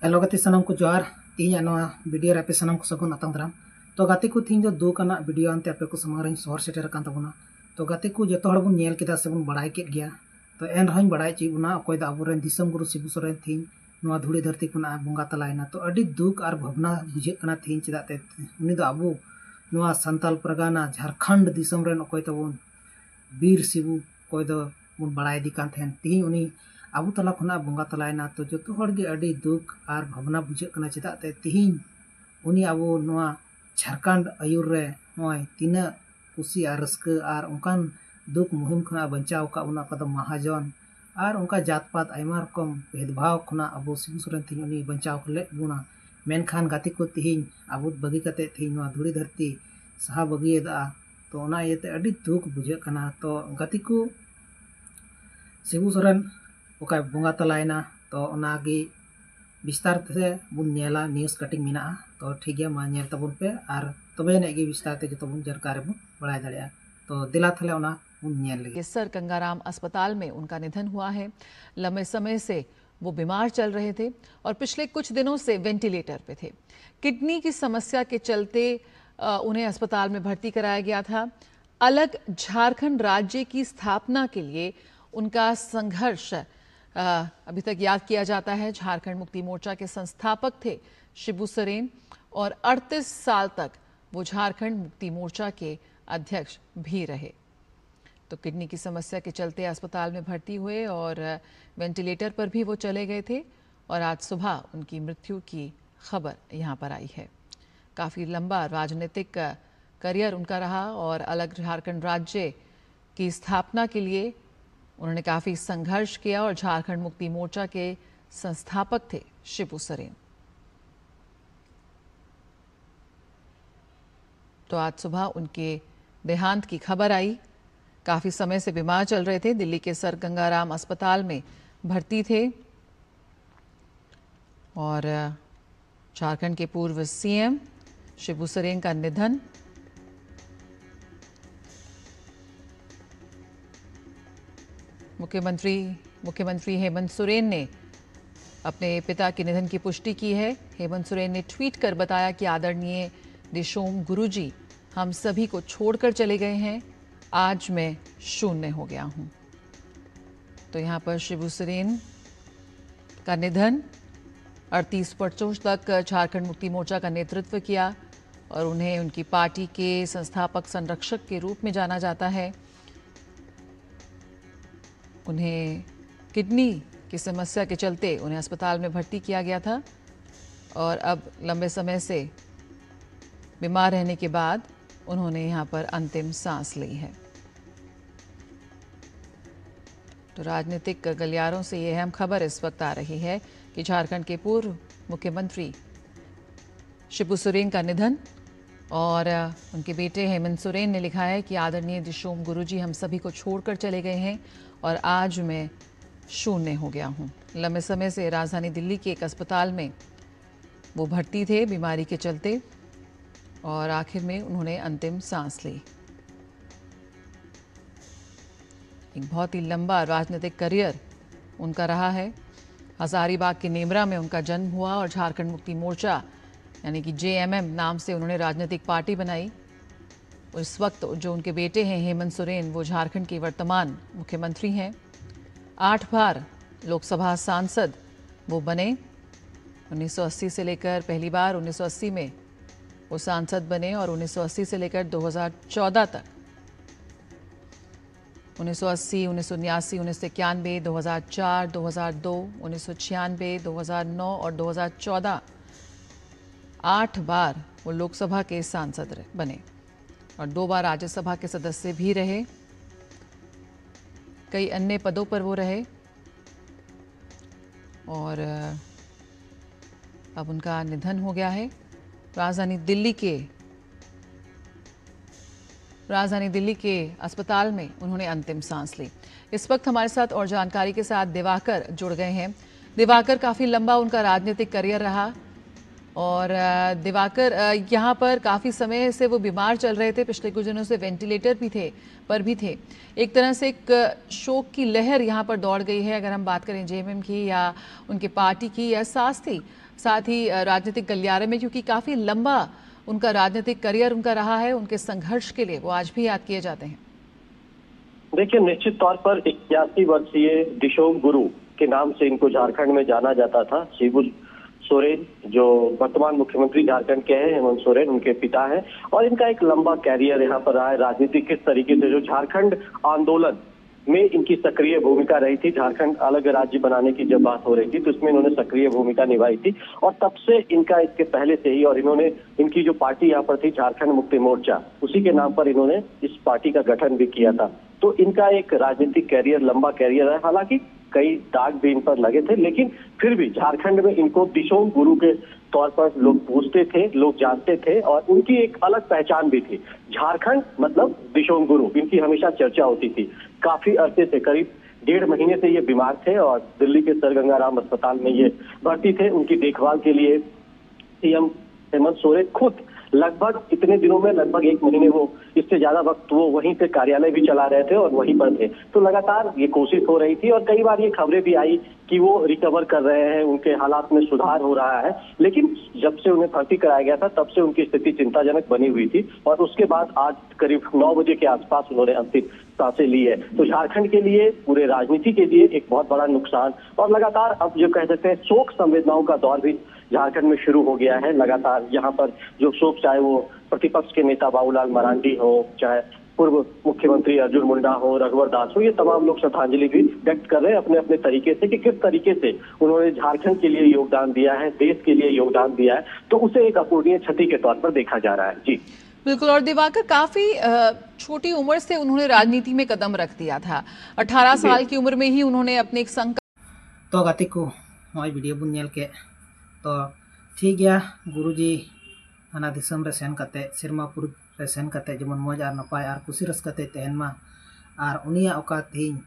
Hello गति सनम को जोहार तीन वीडियो रे पे सनम को सगुन अतंग दाराम तो गति को तीन जो दुकाना वीडियो अंते आपे को समारोह शहर सेटर कान तबना तो गति को जो हड़ बन नेल केदा से बन बड़ाई केद गया तो एन रही बड़ाई ची बुना अकोय दा अबुरेन दिसम गुरु शिबू सोरेन थीन नोआ धुड़ी धरती कुना बंगा तलायना तो अडी दुख और भावना बुझे कना थीन चिदाते उनी दो अबु नोआ संताल परगाना झारखंड दिसम रेन अकोय तबन बीर शिबू कोय दो बन बड़ाई दी कान थेन तीन उनी आबू तला खुना बंगा तलायना तो जो हड़ गे अडी दुख और भावना बुझे कना चिदाते तिहिन उनी आबू नोआ झारखंड आयुर रे होय तीना कुसी और रस्क और उनकान दुख मुहिम खुना बचाव का उना कदम महाजन और उनका जात पात आयमा रकम भेदभाव खुना आबू शिबू सोरेन थी उनी बचाव ले बुना मेनखान गाती को तिहिन आबू बगी कते थी नोआ धुड़ी धरती सहा बगी दा तो उना येते अडी दुख बुझे कना तो गाती को शिबू सोरेन ओका बंगा तलायना तो ओनागी विस्तार से बुन नेला न्यूज कटिंग मिना तो ठीक गया मा नेल तबुन पे और तबे नेगी विस्तार ते जो तबुन जानकारी बुन बड़ाय दाड़िया तो दिला थले ओना बुन नेल लगे। सर गंगाराम अस्पताल में उनका निधन हुआ है। लंबे समय से वो बीमार चल रहे थे और पिछले कुछ दिनों से वेंटिलेटर पे थे। किडनी की समस्या के चलते उन्हें अस्पताल में भर्ती कराया गया था। अलग झारखंड राज्य की स्थापना के लिए उनका संघर्ष अभी तक याद किया जाता है। झारखंड मुक्ति मोर्चा के संस्थापक थे शिबू सोरेन और 38 साल तक वो झारखंड मुक्ति मोर्चा के अध्यक्ष भी रहे। तो किडनी की समस्या के चलते अस्पताल में भर्ती हुए और वेंटिलेटर पर भी वो चले गए थे और आज सुबह उनकी मृत्यु की खबर यहाँ पर आई है। काफ़ी लंबा राजनीतिक करियर उनका रहा और अलग झारखंड राज्य की स्थापना के लिए उन्होंने काफ़ी संघर्ष किया और झारखंड मुक्ति मोर्चा के संस्थापक थे शिबू सोरेन। तो आज सुबह उनके देहांत की खबर आई। काफ़ी समय से बीमार चल रहे थे, दिल्ली के सर गंगाराम अस्पताल में भर्ती थे और झारखंड के पूर्व सीएम शिबू सोरेन का निधन। मुख्यमंत्री हेमंत सोरेन ने अपने पिता के निधन की पुष्टि की है। हेमंत सोरेन ने ट्वीट कर बताया कि आदरणीय दिशोम गुरुजी हम सभी को छोड़कर चले गए हैं, आज मैं शून्य हो गया हूं। तो यहां पर शिबू सोरेन का निधन, 38 वर्षों तक झारखंड मुक्ति मोर्चा का नेतृत्व किया और उन्हें उनकी पार्टी के संस्थापक संरक्षक के रूप में जाना जाता है। उन्हें किडनी की समस्या के चलते उन्हें अस्पताल में भर्ती किया गया था और अब लंबे समय से बीमार रहने के बाद उन्होंने यहाँ पर अंतिम सांस ली है। तो राजनीतिक गलियारों से ये अहम खबर इस वक्त आ रही है कि झारखंड के पूर्व मुख्यमंत्री शिबू सोरेन का निधन और उनके बेटे हेमंत सोरेन ने लिखा है कि आदरणीय दिशोम गुरुजी हम सभी को छोड़कर चले गए हैं और आज मैं शून्य हो गया हूं। लंबे समय से राजधानी दिल्ली के एक अस्पताल में वो भर्ती थे बीमारी के चलते और आखिर में उन्होंने अंतिम सांस ली। एक बहुत ही लंबा राजनीतिक करियर उनका रहा है। हजारीबाग के नेमरा में उनका जन्म हुआ और झारखंड मुक्ति मोर्चा यानी कि JMM नाम से उन्होंने राजनीतिक पार्टी बनाई। और इस वक्त जो उनके बेटे हैं हेमंत सोरेन, वो झारखंड के वर्तमान मुख्यमंत्री हैं। 8 बार लोकसभा सांसद वो बने। 1980 से लेकर पहली बार 1980 में वो सांसद बने और 1980 से लेकर 2014 तक 1980, 1989, 1991, 2004, 2002, 1996, 2009 और 2014 8 बार वो लोकसभा के सांसद बने और 2 बार राज्यसभा के सदस्य भी रहे। कई अन्य पदों पर वो रहे और अब उनका निधन हो गया है। राजधानी दिल्ली के अस्पताल में उन्होंने अंतिम सांस ली। इस वक्त हमारे साथ और जानकारी के साथ दिवाकर जुड़ गए हैं। दिवाकर, काफ़ी लंबा उनका राजनीतिक करियर रहा और दिवाकर, यहाँ पर काफ़ी समय से वो बीमार चल रहे थे, पिछले कुछ दिनों से वेंटिलेटर भी थे। एक तरह से एक शोक की लहर यहाँ पर दौड़ गई है, अगर हम बात करें जेएमएम की या उनके पार्टी की या साथ ही राजनीतिक गलियारे में, क्योंकि काफ़ी लंबा उनका राजनीतिक करियर उनका रहा है। उनके संघर्ष के लिए वो आज भी याद किए जाते हैं। देखिए, निश्चित तौर पर 81 वर्षीय दिशोम गुरु के नाम से इनको झारखंड में जाना जाता था। शिबू सोरेन जो वर्तमान मुख्यमंत्री झारखंड के हैं, हेमंत सोरेन उनके पिता हैं, और इनका एक लंबा कैरियर यहाँ पर रहा है राजनीतिक। किस तरीके से जो झारखंड आंदोलन में इनकी सक्रिय भूमिका रही थी, झारखंड अलग राज्य बनाने की जब बात हो रही थी तो इसमें इन्होंने सक्रिय भूमिका निभाई थी, और तब से इनका इसके पहले से ही, और इन्होंने इनकी जो पार्टी यहाँ पर थी झारखंड मुक्ति मोर्चा, उसी के नाम पर इन्होंने इस पार्टी का गठन भी किया था। तो इनका एक राजनीतिक कैरियर, लंबा कैरियर है। हालांकि कई दाग भी इन पर लगे थे, लेकिन फिर भी झारखंड में इनको दिशोम गुरु के तौर पर लोग पूछते थे, लोग जानते थे, और उनकी एक अलग पहचान भी थी। झारखंड मतलब दिशोम गुरु, इनकी हमेशा चर्चा होती थी। काफी अरसे से, करीब 1.5 महीने से ये बीमार थे और दिल्ली के सर गंगा राम अस्पताल में ये भर्ती थे। उनकी देखभाल के लिए सीएम हेमंत सोरेन खुद लगभग इतने दिनों में, लगभग 1 महीने, वो इससे ज्यादा वक्त वो वहीं से कार्यालय भी चला रहे थे और वहीं पर थे। तो लगातार ये कोशिश हो रही थी और कई बार ये खबरें भी आई कि वो रिकवर कर रहे हैं, उनके हालात में सुधार हो रहा है। लेकिन जब से उन्हें भर्ती कराया गया था तब से उनकी स्थिति चिंताजनक बनी हुई थी, और उसके बाद आज करीब 9 बजे के आसपास उन्होंने अंतिम सांसें ली है। तो झारखंड के लिए, पूरे राजनीति के लिए एक बहुत बड़ा नुकसान, और लगातार अब जो कह सकते हैं शोक संवेदनाओं का दौर भी झारखंड में शुरू हो गया है। लगातार यहाँ पर जो शोक, चाहे वो प्रतिपक्ष के नेता बाबूलाल मरांडी हो, चाहे पूर्व मुख्यमंत्री अर्जुन मुंडा हो, रघुवर दास हो, ये तमाम लोग श्रद्धांजलि भी व्यक्त कर रहे हैं अपने अपने तरीके से कि किस तरीके से उन्होंने झारखंड के लिए योगदान दिया है, देश के लिए योगदान दिया है। तो उसे एक अपूरणीय क्षति के तौर पर देखा जा रहा है। जी बिल्कुल। और दिवाकर, काफी छोटी उम्र से उन्होंने राजनीति में कदम रख दिया था। 18 साल की उम्र में ही उन्होंने अपने एक संकल्प तो गाते को हमारी वीडियो बुन नेल के तो ठीक गया। गुरुजी हना दिसम रे सेन कते, सिरमापुर रे सेन कते, जेमन मौज और नपाय और कुशी रस्कते तहन मा, और उनिया ओका तेहन